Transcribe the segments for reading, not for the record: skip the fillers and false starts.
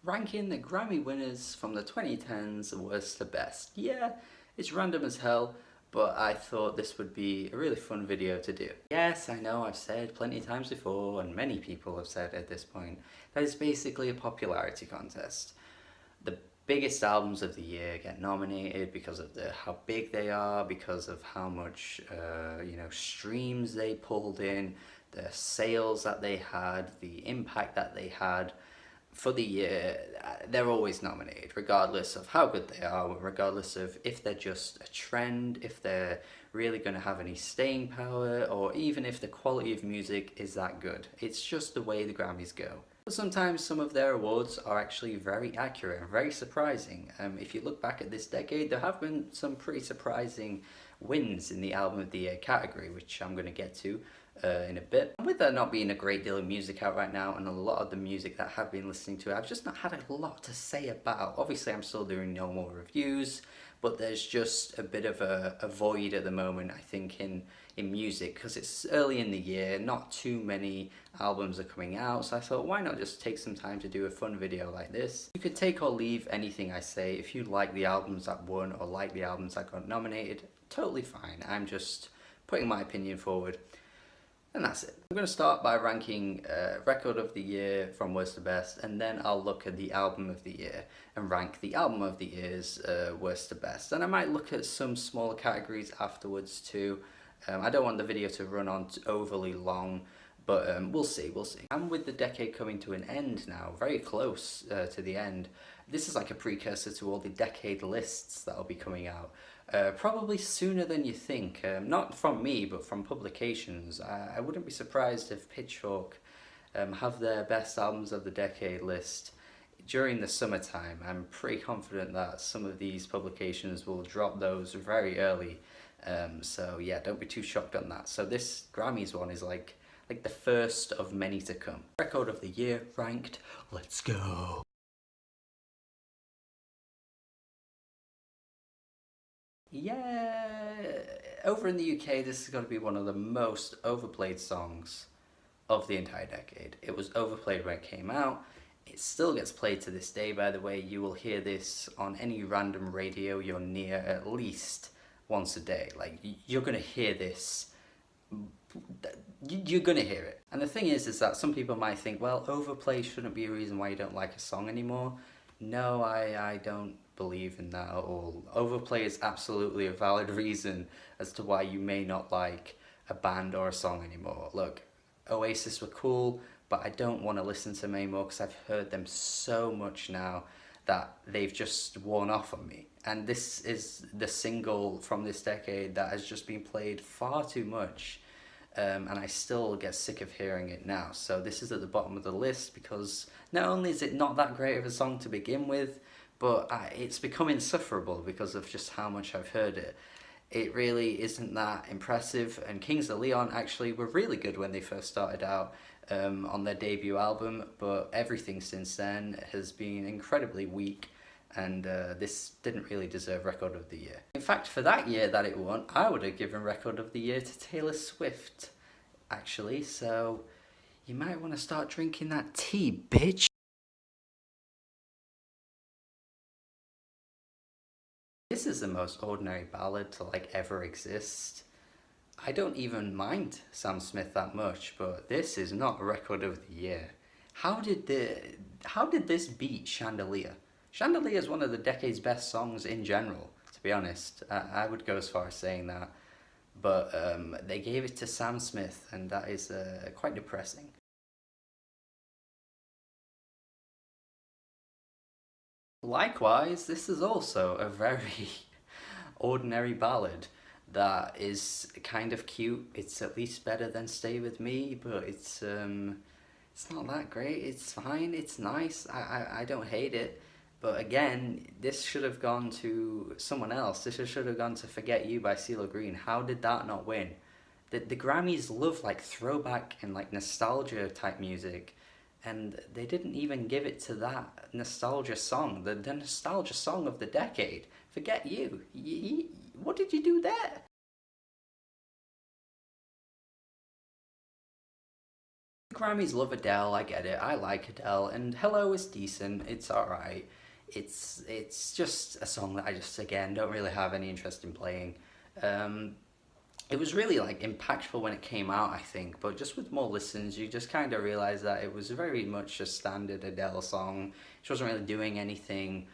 ranking the Grammy winners from the 2010s worst to best. Yeah, it's random as hell, but I thought this would be a really fun video to do. Yes, I know I've said plenty of times before, and many people have said at this point, that it's basically a popularity contest. The biggest albums of the year get nominated because of how big they are, because of how much streams they pulled in, the sales that they had, the impact that they had for the year. They're always nominated, regardless of how good they are, regardless of if they're just a trend, if they're really going to have any staying power, or even if the quality of music is that good. It's just the way the Grammys go. But sometimes some of their awards are actually very accurate and very surprising. If you look back at this decade, there have been some pretty surprising wins in the Album of the Year category, which I'm going to get to in a bit. And with there not being a great deal of music out right now, and a lot of the music that I have been listening to, I've just not had a lot to say about. Obviously, I'm still doing no more reviews, but there's just a bit of a void at the moment, I think, in music, because it's early in the year, not too many albums are coming out, so I thought, why not just take some time to do a fun video like this. You could take or leave anything I say. If you like the albums that won or like the albums that got nominated, totally fine. I'm just putting my opinion forward. And that's it. I'm going to start by ranking Record of the Year from worst to best, and then I'll look at the Album of the Year and rank the Album of the Year's worst to best. And I might look at some smaller categories afterwards too. I don't want the video to run on overly long, but we'll see. And with the decade coming to an end now, very close to the end, this is like a precursor to all the decade lists that'll be coming out. Probably sooner than you think. Not from me, but from publications. I wouldn't be surprised if Pitchfork have their best albums of the decade list during the summertime. I'm pretty confident that some of these publications will drop those very early. So yeah, don't be too shocked on that. So this Grammys one is like the first of many to come. Record of the Year ranked. Let's go. Yeah, over in the UK, this has got to be one of the most overplayed songs of the entire decade. It was overplayed when it came out. It still gets played to this day, by the way. You will hear this on any random radio you're near at least once a day. Like, you're going to hear this. You're going to hear it. And the thing is that some people might think, well, overplay shouldn't be a reason why you don't like a song anymore. No, I don't believe in that at all. Overplay is absolutely a valid reason as to why you may not like a band or a song anymore. Look, Oasis were cool, but I don't want to listen to them anymore because I've heard them so much now that they've just worn off on me. And this is the single from this decade that has just been played far too much. And I still get sick of hearing it now. So this is at the bottom of the list because not only is it not that great of a song to begin with, but it's become insufferable because of just how much I've heard it. It really isn't that impressive, and Kings of Leon actually were really good when they first started out on their debut album, but everything since then has been incredibly weak, and this didn't really deserve Record of the Year. In fact, for that year that it won, I would have given Record of the Year to Taylor Swift, actually, so you might want to start drinking that tea, bitch. This is the most ordinary ballad to ever exist. I don't even mind Sam Smith that much, but this is not a Record of the Year. How did this beat Chandelier? Chandelier is one of the decade's best songs in general, to be honest. I would go as far as saying that. But they gave it to Sam Smith, and that is quite depressing. Likewise, this is also a very ordinary ballad that is kind of cute. It's at least better than Stay With Me, but it's not that great. It's fine, it's nice, I don't hate it. But again, this should have gone to someone else. This should have gone to Forget You by CeeLo Green. How did that not win? The Grammys love throwback and nostalgia type music, and they didn't even give it to that nostalgia song, the nostalgia song of the decade. Forget You. What did you do there? Grammys love Adele, I get it, I like Adele, and Hello is decent, it's alright. It's just a song that I just, again, don't really have any interest in playing. Um, it was really like impactful when it came out, I think, but just with more listens, you just kind of realize that it was very much a standard Adele song. She wasn't really doing anything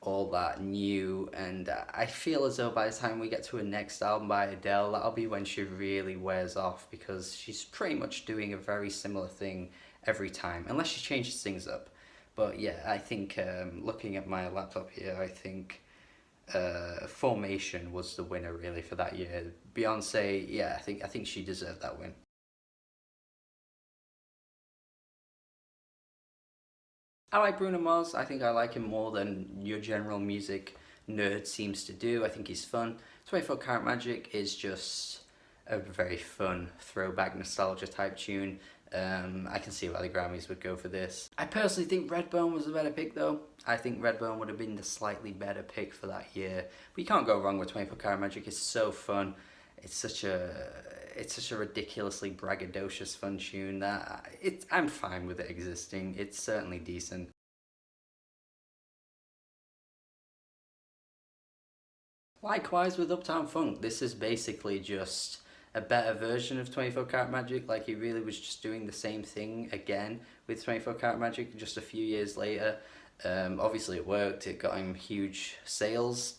all that new, and I feel as though by the time we get to her next album by Adele, that'll be when she really wears off, because she's pretty much doing a very similar thing every time, unless she changes things up. But yeah, I think looking at my laptop here, I think Formation was the winner really for that year. Beyonce, yeah, I think she deserved that win. I like Bruno Mars. I think I like him more than your general music nerd seems to do. I think he's fun. 24 Karat Magic is just a very fun throwback nostalgia type tune. I can see why the Grammys would go for this. I personally think Redbone was a better pick though. I think Redbone would have been the slightly better pick for that year. But you can't go wrong with 24 Karat Magic. It's so fun. It's such a it's such a ridiculously braggadocious fun tune that I'm fine with it existing. It's certainly decent. Likewise with Uptown Funk, this is basically just a better version of 24 Karat Magic. Like, he really was just doing the same thing again with 24 Karat Magic just a few years later. Obviously it worked, it got him huge sales.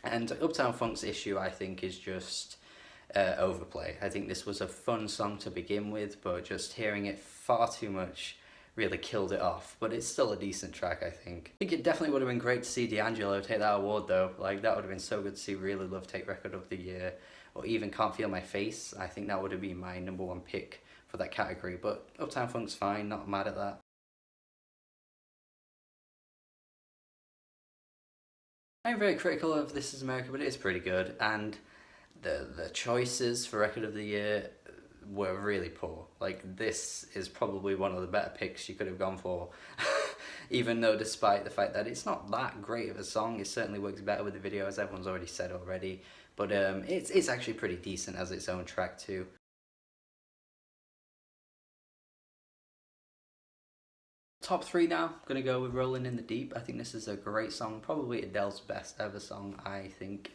And Uptown Funk's issue, I think, is just overplay. I think this was a fun song to begin with, but just hearing it far too much really killed it off. But it's still a decent track, I think. I think it definitely would have been great to see D'Angelo take that award though. Like, that would have been so good to see Really Love take Record of the Year, or even Can't Feel My Face. I think that would have been my number one pick for that category. But Uptown Funk's fine, not mad at that. I'm very critical of This Is America, but it is pretty good, and the choices for Record of the Year were really poor. Like, this is probably one of the better picks you could have gone for. Even though, despite the fact that it's not that great of a song, it certainly works better with the video, as everyone's already said already. But it's actually pretty decent as its own track too. Top three now, I'm gonna go with Rolling in the Deep. I think this is a great song, probably Adele's best ever song, I think.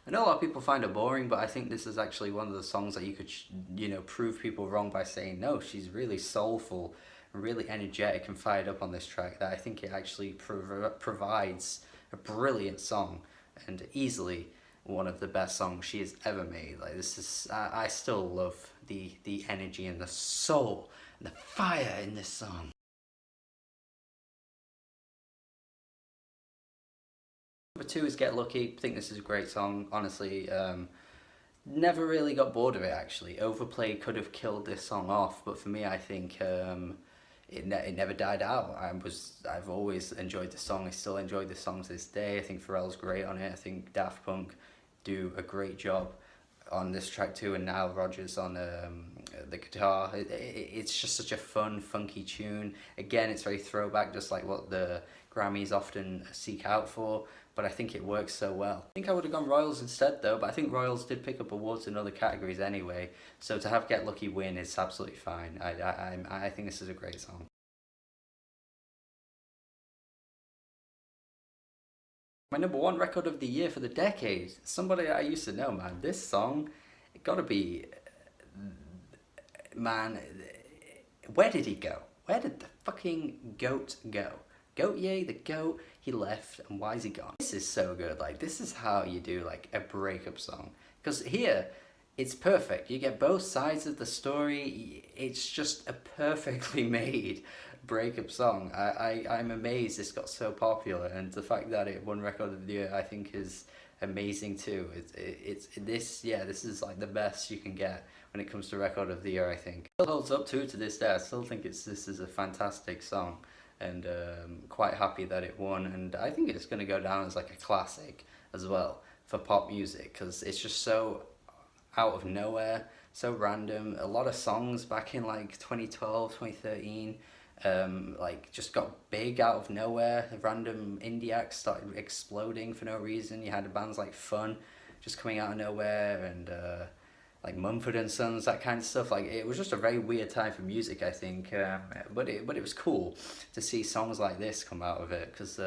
I know a lot of people find it boring, but I think this is actually one of the songs that you could, prove people wrong by saying, no, she's really soulful, really energetic and fired up on this track, that I think it actually provides a brilliant song, and easily one of the best songs she has ever made. Like, this is, I still love the energy and the soul and the fire in this song. Number two is Get Lucky. I think this is a great song, honestly. Never really got bored of it, actually. Overplay could have killed this song off, but for me, I think it never died out. I've always enjoyed the song. I still enjoy the song to this day. I think Pharrell's great on it. I think Daft Punk do a great job on this track too, and Nile Rodgers on the guitar. It's just such a fun, funky tune. Again, it's very throwback, just like what the Grammys often seek out for, but I think it works so well. I think I would have gone Royals instead though, but I think Royals did pick up awards in other categories anyway, so to have Get Lucky win is absolutely fine. I think this is a great song. My number one record of the year for the decade. Somebody I used to know, man. This song, it gotta be, man, where did he go? Where did the fucking goat go? Goat yay, the goat, he left, and why is he gone? This is so good. Like, this is how you do like a breakup song. Because here, it's perfect. You get both sides of the story. It's just a perfectly made breakup song. I'm amazed this got so popular, and the fact that it won Record of the Year, I think, is amazing too. This is like the best you can get when it comes to Record of the Year, I think. It still holds up too to this day. I still think this is a fantastic song, and quite happy that it won, and I think it's going to go down as like a classic as well for pop music, because it's just so out of nowhere, so random. A lot of songs back in like 2012, 2013, like just got big out of nowhere. Random indie acts started exploding for no reason. You had bands like Fun just coming out of nowhere, and like Mumford & Sons, that kind of stuff. Like, it was just a very weird time for music, I think. But it was cool to see songs like this come out of it, because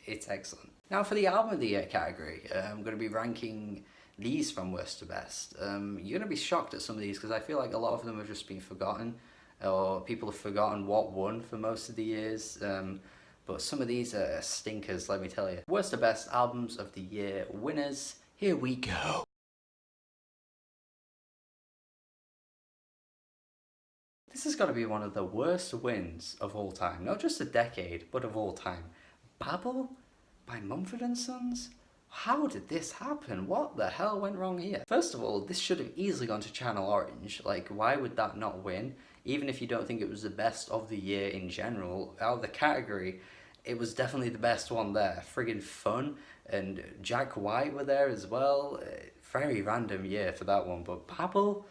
it's excellent. Now for the Album of the Year category, I'm going to be ranking these from worst to best. You're going to be shocked at some of these, because I feel like a lot of them have just been forgotten, or people have forgotten what won for most of the years. But some of these are stinkers, let me tell you. Worst to best albums of the year winners. Here we go. This has got to be one of the worst wins of all time. Not just a decade, but of all time. Babel by Mumford & Sons? How did this happen? What the hell went wrong here? First of all, this should have easily gone to Channel Orange. Like, why would that not win? Even if you don't think it was the best of the year in general, out of the category, it was definitely the best one there. Friggin' fun, and Jack White were there as well. Very random year for that one, but Babel?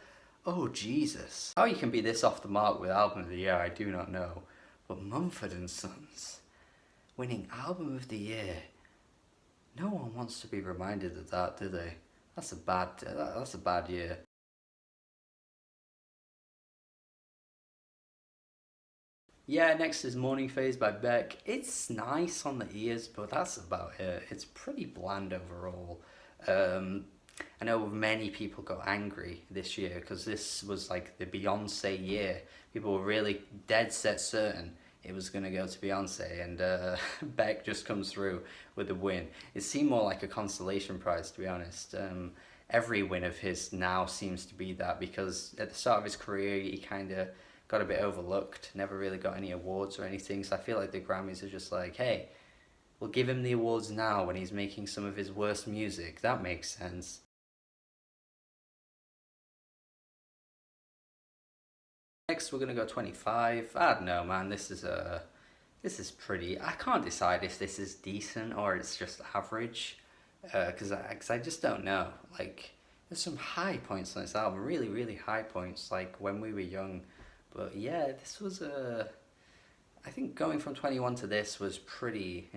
Oh Jesus. How you can be this off the mark with Album of the Year, I do not know. But Mumford & Sons winning Album of the Year. No one wants to be reminded of that, do they? That's a bad year. Yeah, next is Morning Phase by Beck. It's nice on the ears, but that's about it. It's pretty bland overall. I know many people got angry this year because this was like the Beyonce year. People were really dead set certain it was going to go to Beyonce, and Beck just comes through with the win. It seemed more like a consolation prize, to be honest. Every win of his now seems to be that, because at the start of his career he kind of got a bit overlooked, never really got any awards or anything, so I feel like the Grammys are just like, hey, we'll give him the awards now when he's making some of his worst music. That makes sense. Next we're gonna go 25. I don't know, man, this is pretty, I can't decide if this is decent or it's just average, because I just don't know. Like, there's some high points on this album, really, really high points, like When We Were Young. But yeah, this was I think going from 21 to this was pretty,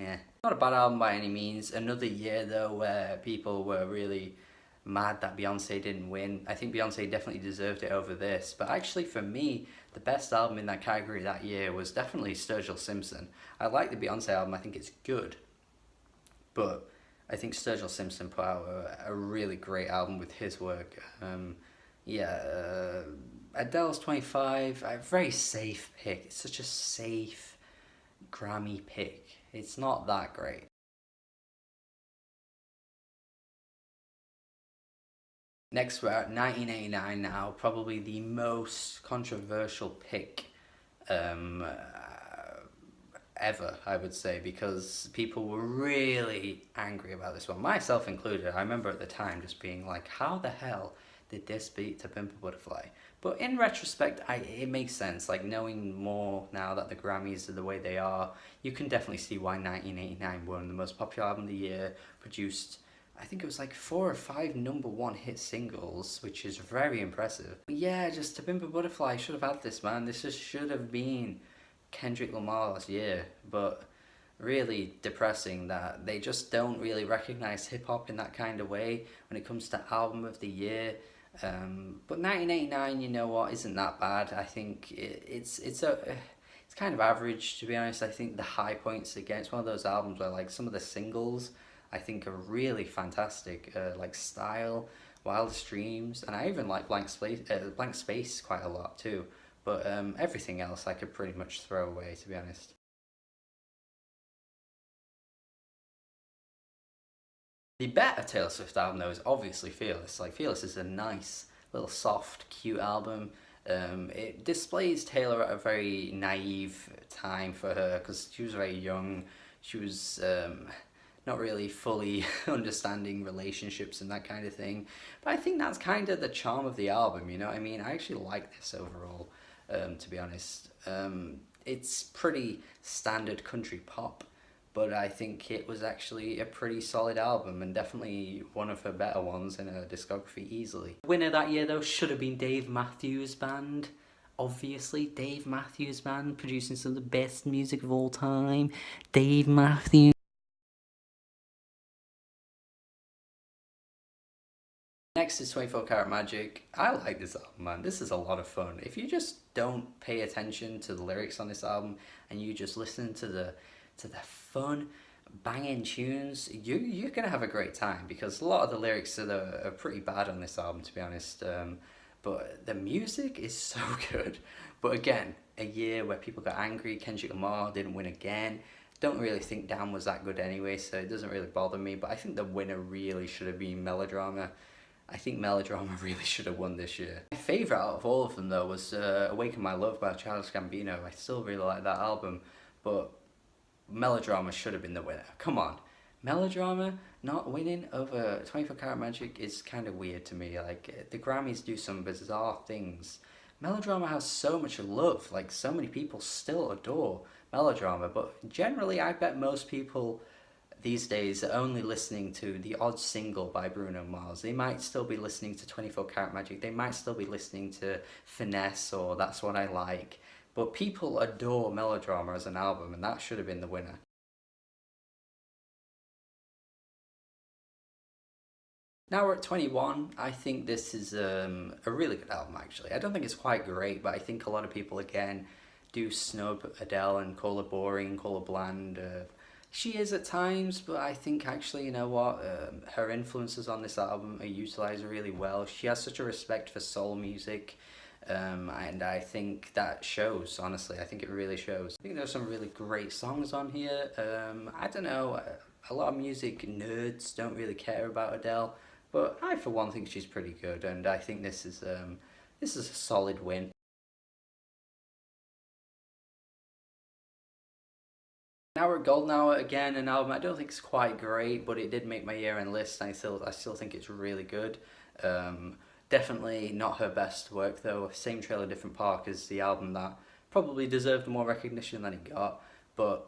not a bad album by any means. Another year though where people were really mad that Beyonce didn't win. I think Beyonce definitely deserved it over this. But actually for me, the best album in that category that year was definitely Sturgill Simpson. I like the Beyonce album, I think it's good. But I think Sturgill Simpson put out a really great album with his work. Adele's 25, a very safe pick. It's such a safe Grammy pick. It's not that great. Next we're at 1989 now, probably the most controversial pick ever, I would say, because people were really angry about this one, myself included. I remember at the time just being like, how the hell did this beat To Pimp a Butterfly? But in retrospect, it makes sense. Like, knowing more now that the Grammys are the way they are, you can definitely see why 1989 won. The most popular album of the year, produced, I think it was like 4 or 5 #1 hit singles, which is very impressive. But yeah, just To Pimp a Butterfly should have had this, man. This just should have been Kendrick Lamar's year. But really depressing that they just don't really recognize hip-hop in that kind of way when it comes to Album of the Year. But 1989, you know what, isn't that bad. I think it's kind of average, to be honest. I think the high points again, it's one of those albums where like some of the singles I think are really fantastic, like Style, Wildest Dreams, and I even like Blank Space quite a lot too. But everything else I could pretty much throw away, to be honest. The better Taylor Swift album though is obviously Fearless. Like, Fearless is a nice little soft, cute album. It displays Taylor at a very naive time for her, because she was very young. She was not really fully understanding relationships and that kind of thing. But I think that's kind of the charm of the album, you know what I mean? I actually like this overall, to be honest. It's pretty standard country pop, but I think it was actually a pretty solid album, and definitely one of her better ones in her discography easily. Winner that year though should have been Dave Matthews Band. Obviously, Dave Matthews Band, producing some of the best music of all time. Dave Matthews. Next is 24 Karat Magic. I like this album, man. This is a lot of fun. If you just don't pay attention to the lyrics on this album and you just listen to the fun, banging tunes, you're gonna have a great time, because a lot of the lyrics are pretty bad on this album, to be honest. But the music is so good. But again, a year where people got angry. Kendrick Lamar didn't win again. Don't really think Damn was that good anyway, so it doesn't really bother me. But I think the winner really should have been Melodrama. I think Melodrama really should have won this year. My favourite out of all of them, though, was Awaken My Love by Childish Gambino. I still really like that album, but Melodrama should have been the winner. Come on. Melodrama not winning over 24 Karat Magic is kind of weird to me. Like, the Grammys do some bizarre things. Melodrama has so much love. Like, so many people still adore Melodrama, but generally I bet most people these days are only listening to the odd single by Bruno Mars. They might still be listening to 24 Karat Magic. They might still be listening to Finesse or That's What I Like. But people adore Melodrama as an album, and that should have been the winner. Now we're at 21. I think this is a really good album, actually. I don't think it's quite great, but I think a lot of people, again, do snub Adele and call her boring, call her bland. She is at times, but I think actually, you know what, her influences on this album are utilised really well. She has such a respect for soul music, and I think that shows, honestly. I think it really shows. I think there's some really great songs on here. I don't know, a lot of music nerds don't really care about Adele, but I, for one, think she's pretty good, and I think this is a solid win. Now we're at Golden Hour, again, an album I don't think is quite great, but it did make my year-end list, and I still think it's really good. Definitely not her best work, though. Same Trailer, Different Park is the album that probably deserved more recognition than it got, but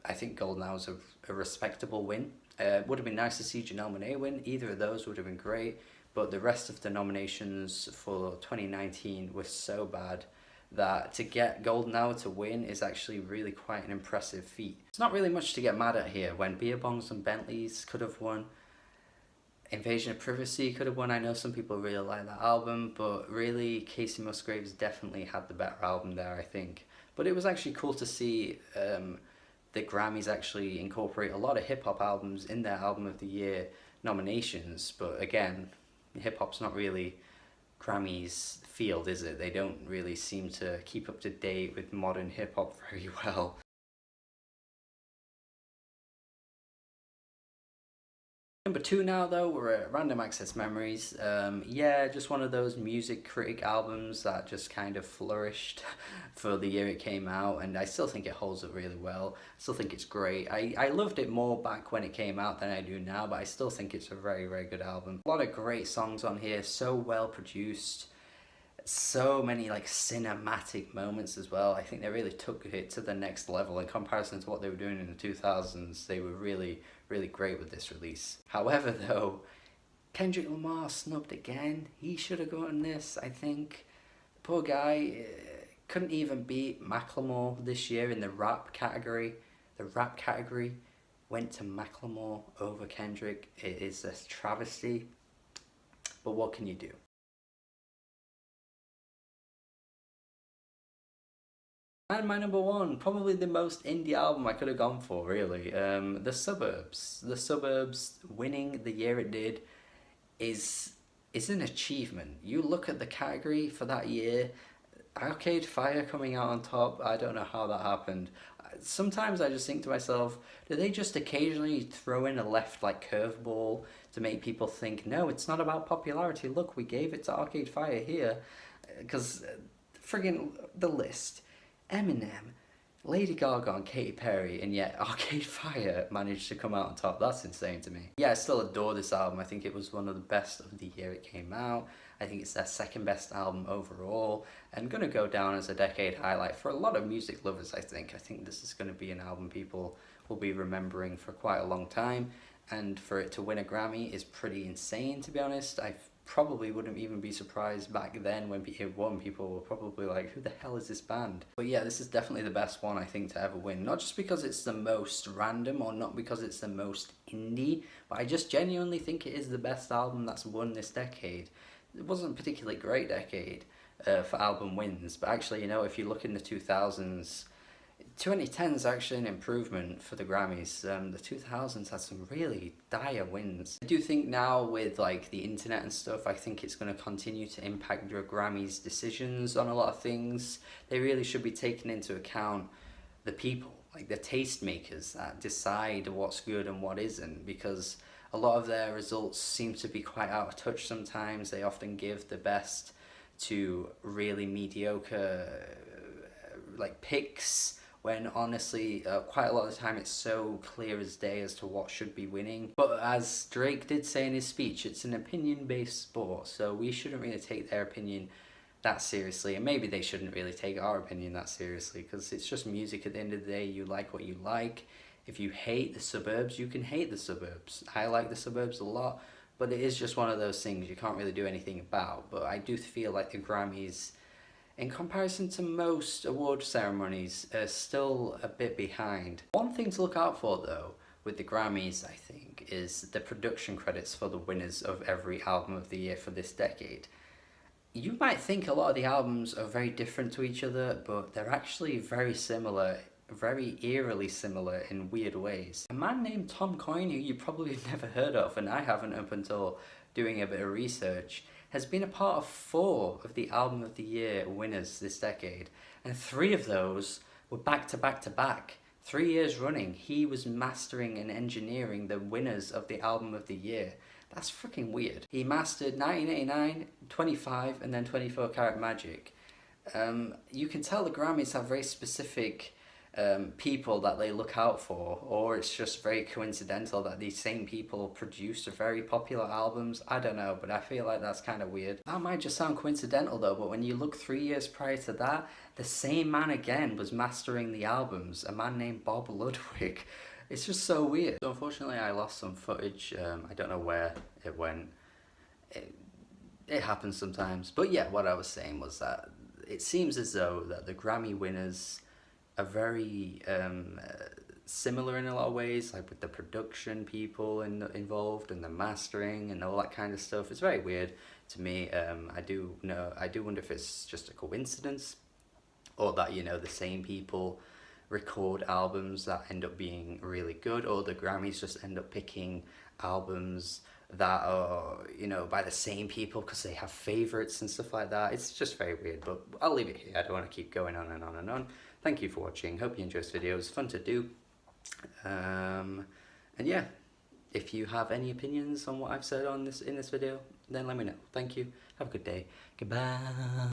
I think Golden Hour is a respectable win. It would have been nice to see Janelle Monáe win. Either of those would have been great, but the rest of the nominations for 2019 were so bad that to get Golden Hour to win is actually really quite an impressive feat. It's not really much to get mad at here. When Beer Bongs and Bentleys could have won, Invasion of Privacy could have won. I know some people really like that album, but really Casey Musgraves definitely had the better album there, I think. But it was actually cool to see the Grammys actually incorporate a lot of hip-hop albums in their Album of the Year nominations, but again, hip-hop's not really Grammys field, is it? They don't really seem to keep up to date with modern hip-hop very well. Number 2 now, though, we're at Random Access Memories. Yeah, just one of those music critic albums that just kind of flourished for the year it came out, and I still think it holds up really well. I still think it's great. I loved it more back when it came out than I do now, but I still think it's a very, very good album. A lot of great songs on here, so well produced. So many like cinematic moments as well. I think they really took it to the next level in comparison to what they were doing in the 2000s. They were really, really great with this release. However, though, Kendrick Lamar snubbed again. He should have gotten this, I think. Poor guy couldn't even beat Macklemore this year in the rap category. The rap category went to Macklemore over Kendrick. It is a travesty, but what can you do? And my number 1, probably the most indie album I could have gone for, really. The Suburbs. The Suburbs winning the year it did is an achievement. You look at the category for that year, Arcade Fire coming out on top, I don't know how that happened. Sometimes I just think to myself, do they just occasionally throw in a left like curveball to make people think, no, it's not about popularity, look, we gave it to Arcade Fire here. Because friggin' the list. Eminem, Lady Gaga and Katy Perry, and yet Arcade Fire managed to come out on top. That's insane to me. Yeah, I still adore this album. I think it was one of the best of the year it came out. I think it's their second best album overall, and gonna go down as a decade highlight for a lot of music lovers, I think. I think this is gonna be an album people will be remembering for quite a long time, and for it to win a Grammy is pretty insane, to be honest. probably wouldn't even be surprised back then when it won. People were probably like, who the hell is this band? But yeah, this is definitely the best one I think to ever win. Not just because it's the most random or not because it's the most indie, but I just genuinely think it is the best album that's won this decade. It wasn't a particularly great decade for album wins, but actually, you know, if you look in the 2000s, 2010 is actually an improvement for the Grammys. The 2000s had some really dire wins. I do think now with like the internet and stuff, I think it's going to continue to impact your Grammys decisions on a lot of things. They really should be taking into account the people, like the tastemakers that decide what's good and what isn't, because a lot of their results seem to be quite out of touch sometimes. They often give the best to really mediocre like picks, when honestly quite a lot of the time it's so clear as day as to what should be winning. But as Drake did say in his speech, it's an opinion-based sport, so we shouldn't really take their opinion that seriously, and maybe they shouldn't really take our opinion that seriously, because it's just music at the end of the day. You like what you like. If you hate the suburbs, you can hate the suburbs. I like the suburbs a lot, but it is just one of those things you can't really do anything about. But I do feel like the Grammys, in comparison to most award ceremonies, are still a bit behind. One thing to look out for though with the Grammys, I think, is the production credits for the winners of every album of the year for this decade. You might think a lot of the albums are very different to each other, but they're actually very similar, very eerily similar in weird ways. A man named Tom Coyne, who you probably have never heard of, and I haven't up until doing a bit of research, has been a part of 4 of the Album of the Year winners this decade, and 3 of those were back to back to back. 3 years running, he was mastering and engineering the winners of the Album of the Year. That's freaking weird. He mastered 1989, 25, and then 24 Karat Magic. You can tell the Grammys have very specific people that they look out for, or it's just very coincidental that these same people produce very popular albums. I don't know, but I feel like that's kind of weird. That might just sound coincidental though, but when you look 3 years prior to that, the same man again was mastering the albums, a man named Bob Ludwig. It's just so weird. So unfortunately I lost some footage. I don't know where it went. It happens sometimes. But yeah, what I was saying was that it seems as though that the Grammy winners are very similar in a lot of ways, like with the production people involved and the mastering and all that kind of stuff. It's very weird to me. I do wonder if it's just a coincidence, or that, you know, the same people record albums that end up being really good, or the Grammys just end up picking albums that are, you know, by the same people because they have favorites and stuff like that. It's just very weird, but I'll leave it here. I don't want to keep going on and on and on. Thank you for watching. Hope you enjoyed this video. It was fun to do. And yeah, if you have any opinions on what I've said on in this video, then let me know. Thank you. Have a good day. Goodbye.